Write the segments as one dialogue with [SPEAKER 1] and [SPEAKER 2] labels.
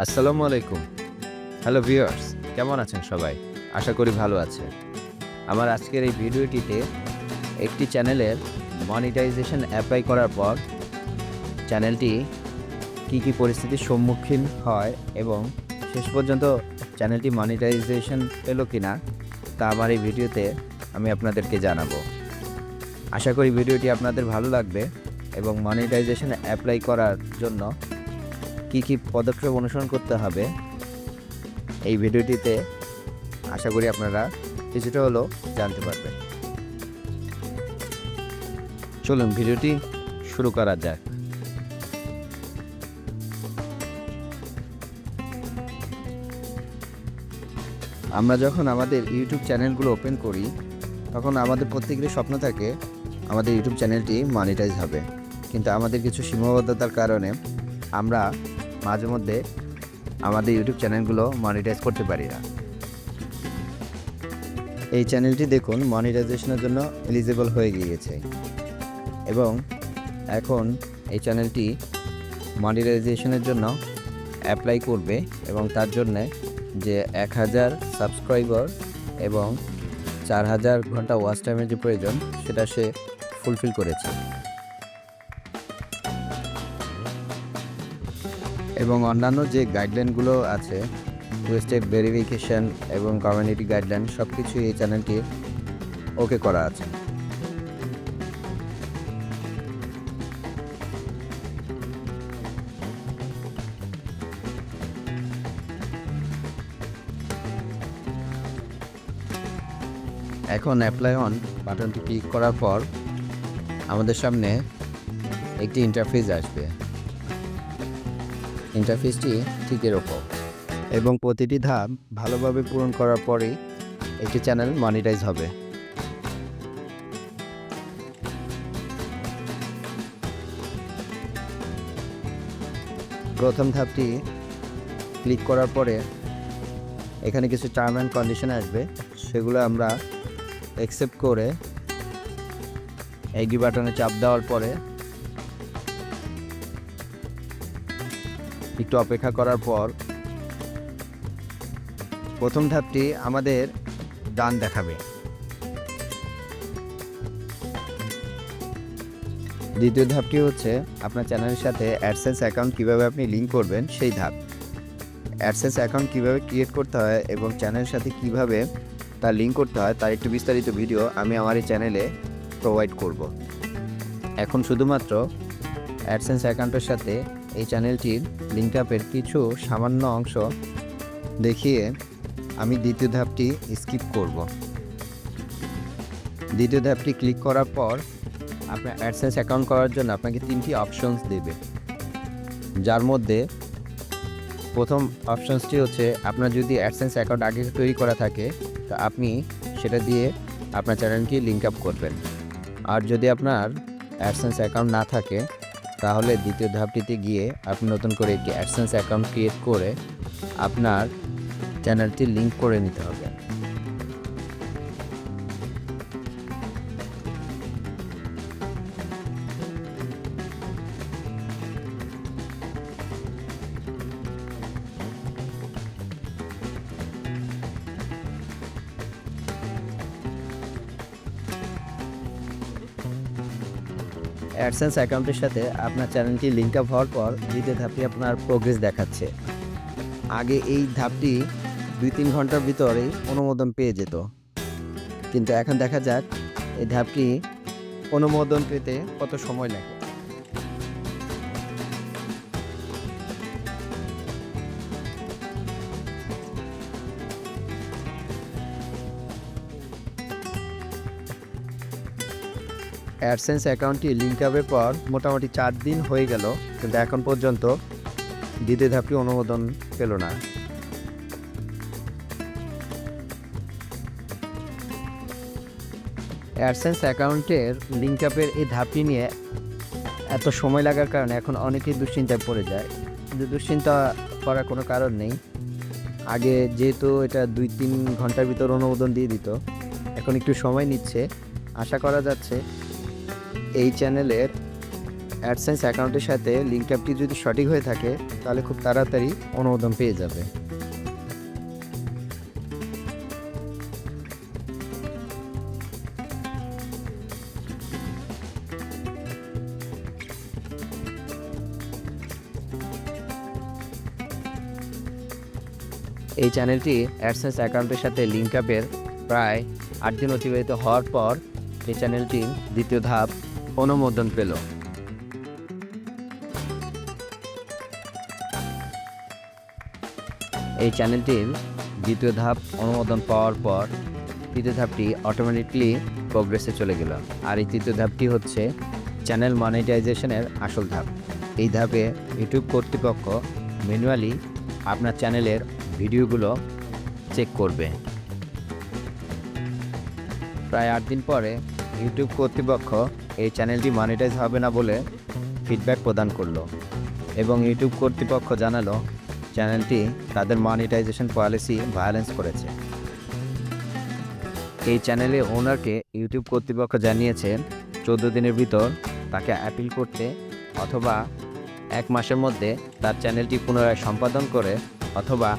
[SPEAKER 1] আসসালামু আলাইকুম। Hello viewers, কেমন আছেন সবাই? আশা করি ভালো আছেন। আমার আজকের এই ভিডিওটিতে একটি চ্যানেলের মনিটাইজেশন অ্যাপ্লাই করার পর চ্যানেলটি কী পরিস্থিতির সম্মুখীন হয় এবং শেষ পর্যন্ত চ্যানেলটি মনিটাইজেশন পেলো কিনা তা আমার এই ভিডিওতে আমি আপনাদেরকে জানাবো। আশা করি ভিডিওটি আপনাদের ভালো লাগবে এবং মনিটাইজেশন অ্যাপ্লাই করার জন্য কী পদক্ষেপ অনুসরণ করতে হবে এই ভিডিওটিতে আশা করি আপনারা কিছুটা হলেও জানতে পারবেন। চলুন ভিডিওটি শুরু করা যাক। আমরা যখন আমাদের ইউটিউব চ্যানেলগুলো ওপেন করি তখন আমাদের প্রত্যেকেরই স্বপ্ন থাকে আমাদের ইউটিউব চ্যানেলটি মনিটাইজ হবে, কিন্তু আমাদের কিছু সীমাবদ্ধতার কারণে আমরা মাঝে মধ্যে আমাদের ইউটিউব চ্যানেলগুলো মনিটাইজ করতে পারি না। এই চ্যানেলটি দেখুন মনিটাইজেশনের জন্য এলিজিবল হয়ে গিয়েছে এবং এখন এই চ্যানেলটি মনিটাইজেশনের জন্য অ্যাপ্লাই করবে এবং তার জন্যে যে 1000 সাবস্ক্রাইবার এবং 4000 ঘন্টা ওয়াচ টাইমের যে প্রয়োজন সেটা সে ফুলফিল করেছে এবং অন্যান্য যে গাইডলাইনগুলো আছে, টু স্টেপ ভেরিফিকেশান এবং কমিউনিটি গাইডলাইন সব কিছু এই চ্যানেলটি ওকে করা আছে। এখন অ্যাপ্লাই অন বাটনটি ক্লিক করার পর আমাদের সামনে একটি ইন্টারফেস আসবে। ইন্টারফেসটি ঠিক এরকম এবং প্রতিটি ধাপ ভালোভাবে পূরণ করার পরেই একটি চ্যানেল মনিটাইজ হবে। প্রথম ধাপটি ক্লিক করার পরে এখানে কিছু টার্ম অ্যান্ড কন্ডিশন আসবে, সেগুলো আমরা অ্যাকসেপ্ট করে এগ্রি বাটনে চাপ দেওয়ার পরে একটু অপেক্ষা করার পর প্রথম ধাপটি আমাদের ডান দেখাবে। দ্বিতীয় ধাপটি হচ্ছে আপনার চ্যানেলের সাথে অ্যাডসেন্স অ্যাকাউন্ট কীভাবে আপনি লিঙ্ক করবেন সেই ধাপ। অ্যাডসেন্স অ্যাকাউন্ট কীভাবে ক্রিয়েট করতে হয় এবং চ্যানেলের সাথে কীভাবে তার লিঙ্ক করতে হয় তার একটু বিস্তারিত ভিডিও আমি আমার এই চ্যানেলে প্রোভাইড করব। এখন শুধুমাত্র অ্যাডসেন্স অ্যাকাউন্টের সাথে এই চ্যানেলটির লিঙ্ক আপের কিছু সামান্য অংশ দেখিয়ে আমি দ্বিতীয় ধাপটি স্কিপ করব। দ্বিতীয় ধাপটি ক্লিক করার পর আপনার অ্যাডসেন্স অ্যাকাউন্ট করার জন্য আপনাকে 3টি অপশনস দেবে, যার মধ্যে প্রথম অপশনসটি হচ্ছে আপনার যদি অ্যাডসেন্স অ্যাকাউন্ট আগে তৈরি করা থাকে তো আপনি সেটা দিয়ে আপনার চ্যানেলকে লিঙ্ক আপ করবেন, আর যদি আপনার অ্যাডসেন্স অ্যাকাউন্ট না থাকে তাহলে দ্বিতীয় ধাপটিতে গিয়ে আপনি নতুন করে একটি অ্যাডসেন্স অ্যাকাউন্ট ক্রিয়েট করে আপনার চ্যানেলটি লিঙ্ক করে নিতে হবে। অ্যাডসেন্স অ্যাকাউন্টের সাথে আপনার চ্যানেলটি লিঙ্ক আপ হওয়ার পর দ্বিতীয় ধাপটি আপনার প্রোগ্রেস দেখাচ্ছে। আগে এই ধাপটি 2-3 ঘন্টার ভিতরেই অনুমোদন পেয়ে যেত, কিন্তু এখন দেখা যাক এই ধাপটি অনুমোদন পেতে কত সময় লাগে। অ্যাডসেন্স অ্যাকাউন্টটি লিঙ্ক আপের পর মোটামুটি 4 দিন হয়ে গেল, কিন্তু এখন পর্যন্ত দ্বিতীয় ধাপটি অনুমোদন পেল না। অ্যাডসেন্স অ্যাকাউন্টের লিঙ্ক আপের এই ধাপটি নিয়ে এত সময় লাগার কারণে এখন অনেকেই দুশ্চিন্তায় পড়ে যায়, কিন্তু দুশ্চিন্তা করার কোনো কারণ নেই। আগে যেহেতু এটা 2-3 ঘন্টার ভিতর অনুমোদন দিয়ে দিত, এখন একটু সময় নিচ্ছে। আশা করা যাচ্ছে এই চ্যানেলের অ্যাডসেন্স অ্যাকাউন্টের সাথে লিঙ্ক আপটি যদি সঠিক হয়ে থাকে তাহলে খুব তাড়াতাড়ি অনুমোদন পেয়ে যাবে। এই চ্যানেলটি অ্যাডসেন্স অ্যাকাউন্টের সাথে লিঙ্ক আপের প্রায় 8 দিন অতিবাহিত হওয়ার পর এই চ্যানেলটি দ্বিতীয় ধাপ অনুমোদন পেল। এই চ্যানেলটির দ্বিতীয় ধাপ অনুমোদন পাওয়ার পর তৃতীয় ধাপটি অটোমেটিকলি প্রোগ্রেসে চলে গেল। আর এই তৃতীয় ধাপটি হচ্ছে চ্যানেল মনিটাইজেশনের আসল ধাপ। এই ধাপে ইউটিউব কর্তৃপক্ষ ম্যানুয়ালি আপনার চ্যানেলের ভিডিওগুলো চেক করবে। প্রায় 8 দিন পরে ইউটিউব কর্তৃপক্ষ এই চ্যানেলটি মনিটাইজ হবে না বলে ফিডব্যাক প্রদান করলো এবং ইউটিউব কর্তৃপক্ষ জানালো চ্যানেলটি তাদের মনিটাইজেশন পলিসি ভায়োলেন্স করেছে। এই চ্যানেলের ওনারকে ইউটিউব কর্তৃপক্ষ জানিয়েছেন 14 দিনের ভিতর তাকে অ্যাপিল করতে অথবা 1 মাসের মধ্যে তার চ্যানেলটি পুনরায় সম্পাদন করে অথবা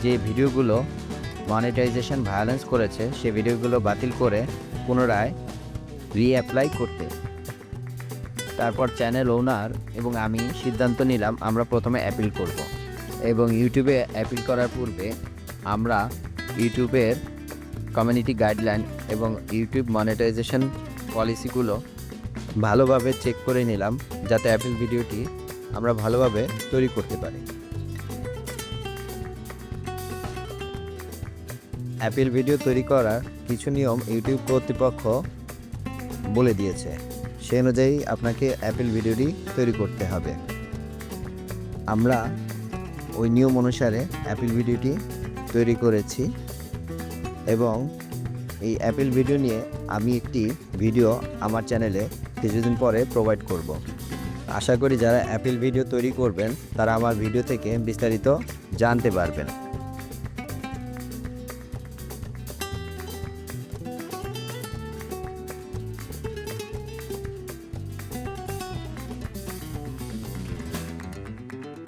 [SPEAKER 1] যে ভিডিওগুলো মনিটাইজেশন ভায়োলেন্স করেছে সে ভিডিওগুলো বাতিল করে পুনরায় রিঅ্যাপ্লাই করতে। তারপর চ্যানেল ওনার এবং আমি সিদ্ধান্ত নিলাম আমরা প্রথমে অ্যাপিল করব এবং ইউটিউবে অ্যাপিল করার পূর্বে আমরা ইউটিউবের কমিউনিটি গাইডলাইন এবং ইউটিউব মনিটাইজেশন পলিসিগুলো ভালোভাবে চেক করে নিলাম যাতে অ্যাপিল ভিডিওটি আমরা ভালোভাবে তৈরি করতে পারি। অ্যাপিল ভিডিও তৈরি করার কিছু নিয়ম ইউটিউব কর্তৃপক্ষ বলে দিয়েছে, সেই অনুযায়ী আপনাকে অ্যাপিল ভিডিওটি তৈরি করতে হবে। আমরা ওই নিয়ম অনুসারে অ্যাপিল ভিডিওটি তৈরি করেছি এবং এই অ্যাপিল ভিডিও নিয়ে আমি একটি ভিডিও আমার চ্যানেলে কিছুদিন পরে প্রোভাইড করব। আশা করি যারা অ্যাপিল ভিডিও তৈরি করবেন তারা আমার ভিডিও থেকে বিস্তারিত জানতে পারবেন।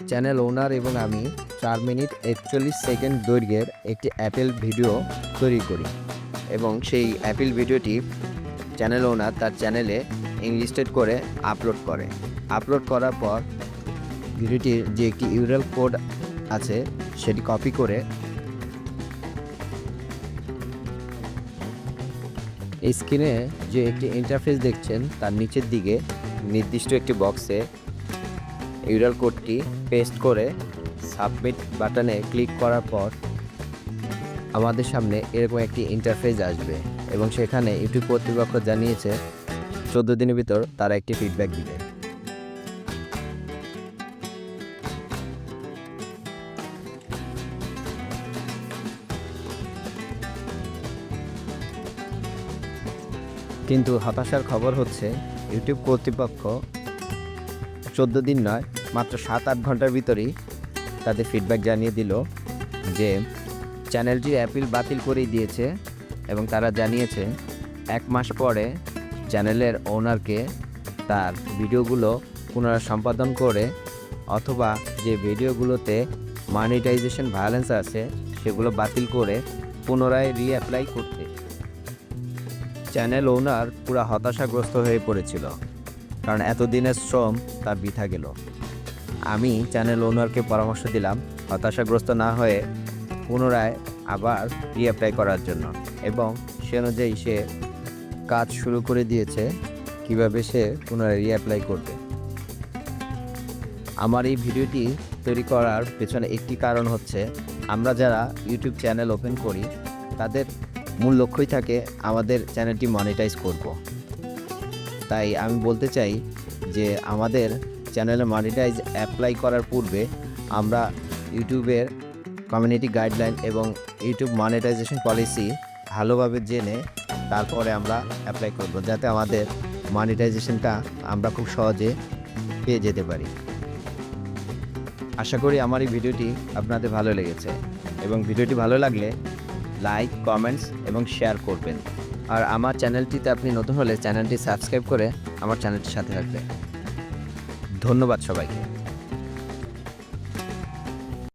[SPEAKER 1] চ্যানেল ওনার এবং আমি 4 মিনিট 41 সেকেন্ড দৈর্ঘ্যের একটি অ্যাপিল ভিডিও তৈরি করি এবং সেই অ্যাপিল ভিডিওটি চ্যানেল ওনার তার চ্যানেলে ইনলিস্টেড করে আপলোড করার পর ভিডিওটির যে একটি ইউআরএল কোড আছে সেটি কপি করে এই স্ক্রিনে যে একটি ইন্টারফেস দেখছেন তার নিচের দিকে নির্দিষ্ট একটি বক্সে ইউআরএল কোডটি পেস্ট করে সাবমিট বাটনে ক্লিক করার পর আমাদের সামনে এরকম একটি ইন্টারফেস আসবে এবং সেখানে ইউটিউব কর্তৃপক্ষ জানিয়েছে 14 দিনের ভিতর তারা একটি ফিডব্যাক দিবে। কিন্তু হতাশার খবর হচ্ছে ইউটিউব কর্তৃপক্ষ 14 দিন নয় মাত্র 7-8 ঘন্টার ভিতরেই তাদের ফিডব্যাক জানিয়ে দিল যে চ্যানেলটি অ্যাপিল বাতিল করেই দিয়েছে এবং তারা জানিয়েছে 1 মাস পরে চ্যানেলের ওনারকে তার ভিডিওগুলো পুনরায় সম্পাদন করে অথবা যে ভিডিওগুলোতে মনিটাইজেশন ভায়োলেন্স আছে সেগুলো বাতিল করে পুনরায় রিঅ্যাপ্লাই করতে। চ্যানেল ওনার পুরো হতাশাগ্রস্ত হয়ে পড়েছিল, কারণ এতদিনের শ্রম তার বৃথা গেল। আমি চ্যানেল ওনারকে পরামর্শ দিলাম হতাশাগ্রস্ত না হয়ে পুনরায় আবার রিঅ্যাপ্লাই করার জন্য এবং সে অনুযায়ী সে কাজ শুরু করে দিয়েছে কিভাবে সে পুনরায় রিঅ্যাপ্লাই করবে। আমার এই ভিডিওটি তৈরি করার পেছনে একটি কারণ হচ্ছে আমরা যারা ইউটিউব চ্যানেল ওপেন করি তাদের মূল লক্ষ্যই থাকে আমাদের চ্যানেলটি মনিটাইজ করব। তাই আমি বলতে চাই যে আমাদের চ্যানেলে মনিটাইজ অ্যাপ্লাই করার পূর্বে আমরা ইউটিউবের কমিউনিটি গাইডলাইন এবং ইউটিউব মনিটাইজেশন পলিসি ভালোভাবে জেনে তারপরে আমরা অ্যাপ্লাই করব, যাতে আমাদের মনিটাইজেশনটা আমরা খুব সহজে পেয়ে যেতে পারি। আশা করি আমার এই ভিডিওটি আপনাদের ভালো লেগেছে এবং ভিডিওটি ভালো লাগলে লাইক, কমেন্টস এবং শেয়ার করবেন। আর আমার চ্যানেলটিতে আপনি নতুন হলে চ্যানেলটি সাবস্ক্রাইব করে আমার চ্যানেলটির সাথে থাকবেন। ধন্যবাদ সবাইকে।